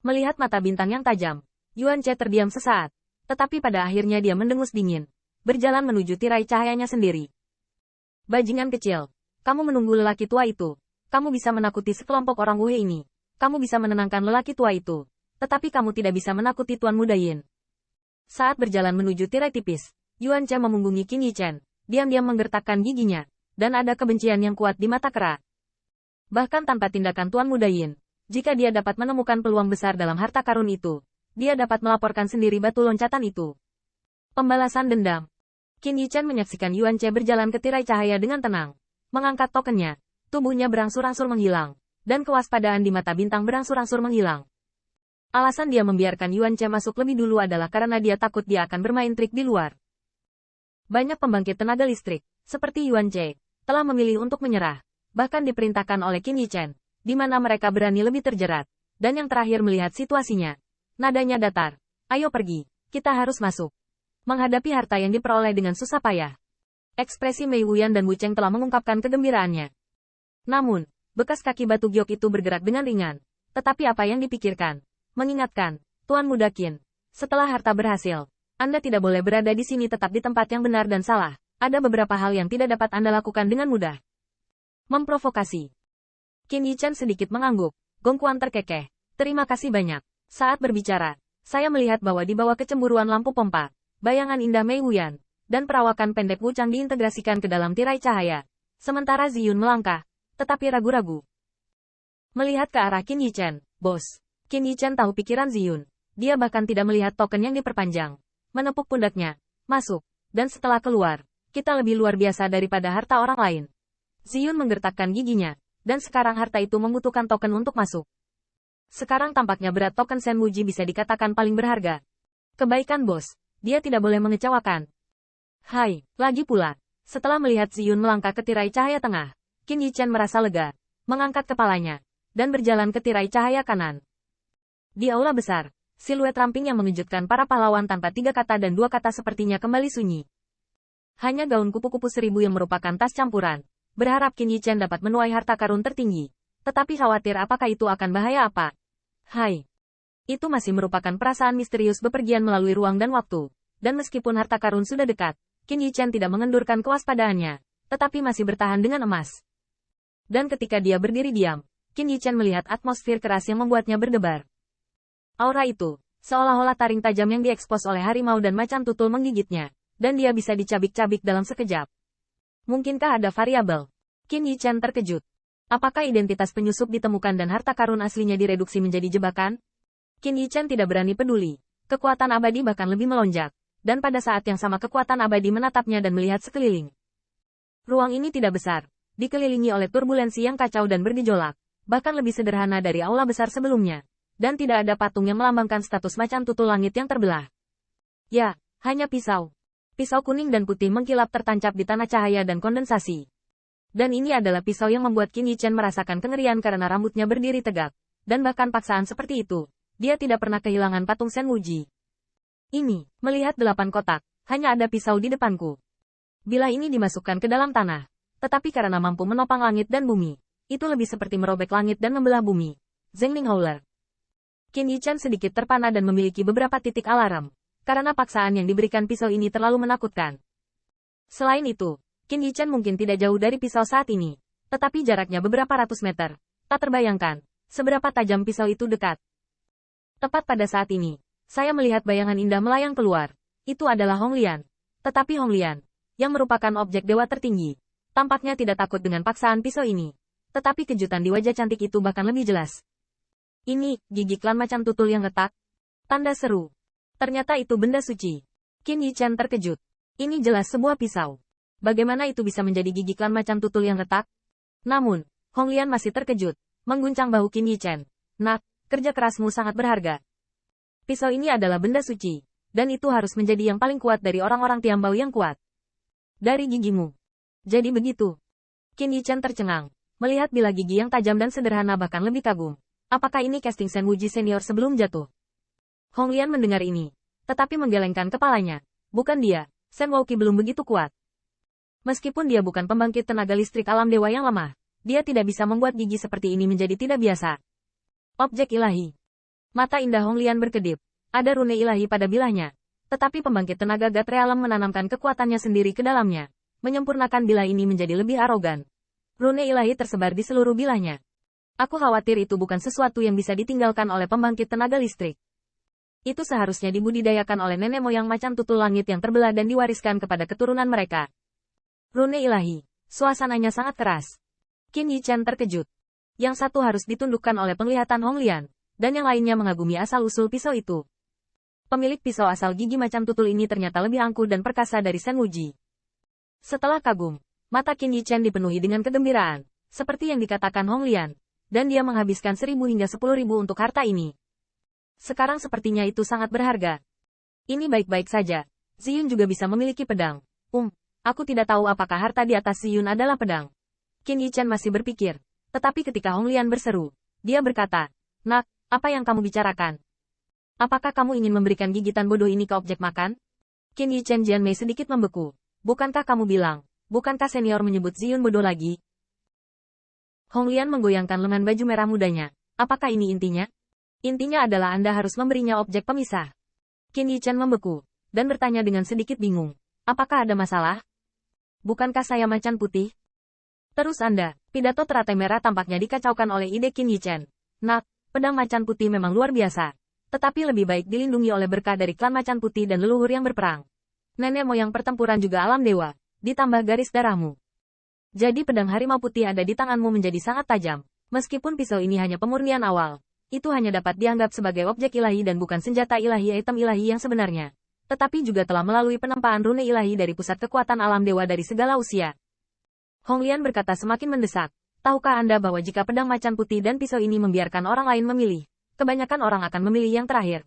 Melihat mata bintang yang tajam, Yuan Che terdiam sesaat. Tetapi pada akhirnya dia mendengus dingin, berjalan menuju tirai cahayanya sendiri. Bajingan kecil, kamu menunggu lelaki tua itu. Kamu bisa menakuti sekelompok orang Wu ini. Kamu bisa menenangkan lelaki tua itu. Tetapi kamu tidak bisa menakuti Tuan Muda Yin. Saat berjalan menuju tirai tipis, Yuan Che memunggungi Qin Yichen, diam-diam menggertakkan giginya, dan ada kebencian yang kuat di mata Kera. Bahkan tanpa tindakan Tuan Muda Yin, jika dia dapat menemukan peluang besar dalam harta karun itu, dia dapat melaporkan sendiri batu loncatan itu. Pembalasan dendam. Qin Yichen menyaksikan Yuan Che berjalan ke tirai cahaya dengan tenang, mengangkat tokennya, tubuhnya berangsur-angsur menghilang, dan kewaspadaan di mata bintang berangsur-angsur menghilang. Alasan dia membiarkan Yuan Che masuk lebih dulu adalah karena dia takut dia akan bermain trik di luar. Banyak pembangkit tenaga listrik, seperti Yuan Che, telah memilih untuk menyerah, bahkan diperintahkan oleh Qin Yichen, di mana mereka berani lebih terjerat, dan yang terakhir melihat situasinya. Nadanya datar. Ayo pergi, kita harus masuk. Menghadapi harta yang diperoleh dengan susah payah. Ekspresi Mei Wuyan dan Wu Cheng telah mengungkapkan kegembiraannya. Namun, bekas kaki batu giok itu bergerak dengan ringan. Tetapi apa yang dipikirkan? Mengingatkan, Tuan Muda Qin, setelah harta berhasil, Anda tidak boleh berada di sini, tetap di tempat yang benar dan salah. Ada beberapa hal yang tidak dapat Anda lakukan dengan mudah. Memprovokasi. Qin Yichen sedikit mengangguk. Gongkuan terkekeh. Terima kasih banyak. Saat berbicara, saya melihat bahwa di bawah kecemburuan lampu pompa, bayangan indah Mei Wuyan, dan perawakan pendek Wu Chang diintegrasikan ke dalam tirai cahaya. Sementara Ziyun melangkah, tetapi ragu-ragu. Melihat ke arah Qin Yichen, bos. Qin Yichen tahu pikiran Ziyun. Dia bahkan tidak melihat token yang diperpanjang. Menepuk pundaknya, masuk, dan setelah keluar, kita lebih luar biasa daripada harta orang lain. Ziyun menggertakkan giginya, dan sekarang harta itu membutuhkan token untuk masuk. Sekarang tampaknya berat token Shen Wuji bisa dikatakan paling berharga. Kebaikan bos, dia tidak boleh mengecewakan. Hai, lagi pula, setelah melihat Ziyun melangkah ke tirai cahaya tengah, Qin Yichen merasa lega, mengangkat kepalanya, dan berjalan ke tirai cahaya kanan. Di aula besar, siluet ramping yang mengejutkan para pahlawan tanpa 3 kata dan 2 kata sepertinya kembali sunyi. Hanya gaun kupu-kupu 1000 yang merupakan tas campuran, berharap Qin Yichen dapat menuai harta karun tertinggi. Tetapi khawatir apakah itu akan bahaya apa? Hai. Itu masih merupakan perasaan misterius bepergian melalui ruang dan waktu. Dan meskipun harta karun sudah dekat, Qin Yichen tidak mengendurkan kewaspadaannya, tetapi masih bertahan dengan emas. Dan ketika dia berdiri diam, Qin Yichen melihat atmosfer keras yang membuatnya berdebar. Aura itu, seolah-olah taring tajam yang diekspos oleh harimau dan macan tutul menggigitnya, dan dia bisa dicabik-cabik dalam sekejap. Mungkinkah ada variabel? Qin Yichen terkejut. Apakah identitas penyusup ditemukan dan harta karun aslinya direduksi menjadi jebakan? Qin Yichen tidak berani peduli. Kekuatan abadi bahkan lebih melonjak. Dan pada saat yang sama kekuatan abadi menatapnya dan melihat sekeliling. Ruang ini tidak besar. Dikelilingi oleh turbulensi yang kacau dan bergejolak. Bahkan lebih sederhana dari aula besar sebelumnya. Dan tidak ada patung yang melambangkan status macan tutul langit yang terbelah. Ya, hanya pisau. Pisau kuning dan putih mengkilap tertancap di tanah cahaya dan kondensasi. Dan ini adalah pisau yang membuat Qin Yichen merasakan kengerian karena rambutnya berdiri tegak. Dan bahkan paksaan seperti itu, dia tidak pernah kehilangan patung Shen Wuji. Ini, melihat 8 kotak, hanya ada pisau di depanku. Bila ini dimasukkan ke dalam tanah, tetapi karena mampu menopang langit dan bumi, itu lebih seperti merobek langit dan membelah bumi. Zhengling Howler. Qin Yichen sedikit terpana dan memiliki beberapa titik alarm, karena paksaan yang diberikan pisau ini terlalu menakutkan. Selain itu, Qin Yichen mungkin tidak jauh dari pisau saat ini, tetapi jaraknya beberapa ratus meter. Tak terbayangkan, seberapa tajam pisau itu dekat. Tepat pada saat ini, saya melihat bayangan indah melayang keluar. Itu adalah Hong Lian. Tetapi Hong Lian, yang merupakan objek dewa tertinggi, tampaknya tidak takut dengan paksaan pisau ini. Tetapi kejutan di wajah cantik itu bahkan lebih jelas. Ini, gigi klan macan tutul yang retak. Tanda seru. Ternyata itu benda suci. Qin Yichen terkejut. Ini jelas sebuah pisau. Bagaimana itu bisa menjadi gigi klan macan tutul yang retak? Namun, Hong Lian masih terkejut, mengguncang bahu Qin Yichen. Nak, kerja kerasmu sangat berharga. Pisau ini adalah benda suci, dan itu harus menjadi yang paling kuat dari orang-orang Tiambao yang kuat. Dari gigimu. Jadi begitu. Qin Yichen tercengang, melihat bilah gigi yang tajam dan sederhana bahkan lebih kagum. Apakah ini casting Shen Wuji senior sebelum jatuh? Hong Lian mendengar ini, tetapi menggelengkan kepalanya. Bukan dia, Shen Wuqi belum begitu kuat. Meskipun dia bukan pembangkit tenaga listrik alam dewa yang lemah, dia tidak bisa membuat gigi seperti ini menjadi tidak biasa. Objek ilahi. Mata indah Hong Lian berkedip. Ada rune ilahi pada bilahnya. Tetapi pembangkit tenaga God Realm menanamkan kekuatannya sendiri ke dalamnya, menyempurnakan bilah ini menjadi lebih arogan. Rune ilahi tersebar di seluruh bilahnya. Aku khawatir itu bukan sesuatu yang bisa ditinggalkan oleh pembangkit tenaga listrik. Itu seharusnya dibudidayakan oleh nenek moyang macan tutul langit yang terbelah dan diwariskan kepada keturunan mereka. Rune ilahi. Suasananya sangat keras. Qin Yichen terkejut. Yang satu harus ditundukkan oleh penglihatan Hong Lian, dan yang lainnya mengagumi asal-usul pisau itu. Pemilik pisau asal gigi macan tutul ini ternyata lebih angkuh dan perkasa dari Shen Wuji. Setelah kagum, mata Qin Yichen dipenuhi dengan kegembiraan, seperti yang dikatakan Hong Lian, dan dia menghabiskan 1.000 hingga 10.000 untuk harta ini. Sekarang sepertinya itu sangat berharga. Ini baik-baik saja. Ziyun juga bisa memiliki pedang. Aku tidak tahu apakah harta di atas Ziyun adalah pedang. Qin Yichen masih berpikir. Tetapi ketika Hong Lian berseru, dia berkata, "Nak, apa yang kamu bicarakan? Apakah kamu ingin memberikan gigitan bodoh ini ke objek makan?" Qin Yichen Jianmei sedikit membeku. Bukankah kamu bilang, bukankah senior menyebut Ziyun bodoh lagi? Hong Lian menggoyangkan lengan baju merah mudanya. Apakah ini intinya? Intinya adalah Anda harus memberinya objek pemisah. Qin Yichen membeku, dan bertanya dengan sedikit bingung. Apakah ada masalah? Bukankah saya macan putih? Terus Anda, pidato teratai merah tampaknya dikacaukan oleh ide Qin Yichen. Nak, pedang macan putih memang luar biasa. Tetapi lebih baik dilindungi oleh berkah dari klan macan putih dan leluhur yang berperang. Nenek moyang pertempuran juga alam dewa, ditambah garis darahmu. Jadi pedang harimau putih ada di tanganmu menjadi sangat tajam. Meskipun pisau ini hanya pemurnian awal, itu hanya dapat dianggap sebagai objek ilahi dan bukan senjata ilahi item ilahi yang sebenarnya. Tetapi juga telah melalui penempaan rune ilahi dari pusat kekuatan alam dewa dari segala usia. Hong Lian berkata semakin mendesak. Tahukah Anda bahwa jika pedang macan putih dan pisau ini membiarkan orang lain memilih, kebanyakan orang akan memilih yang terakhir.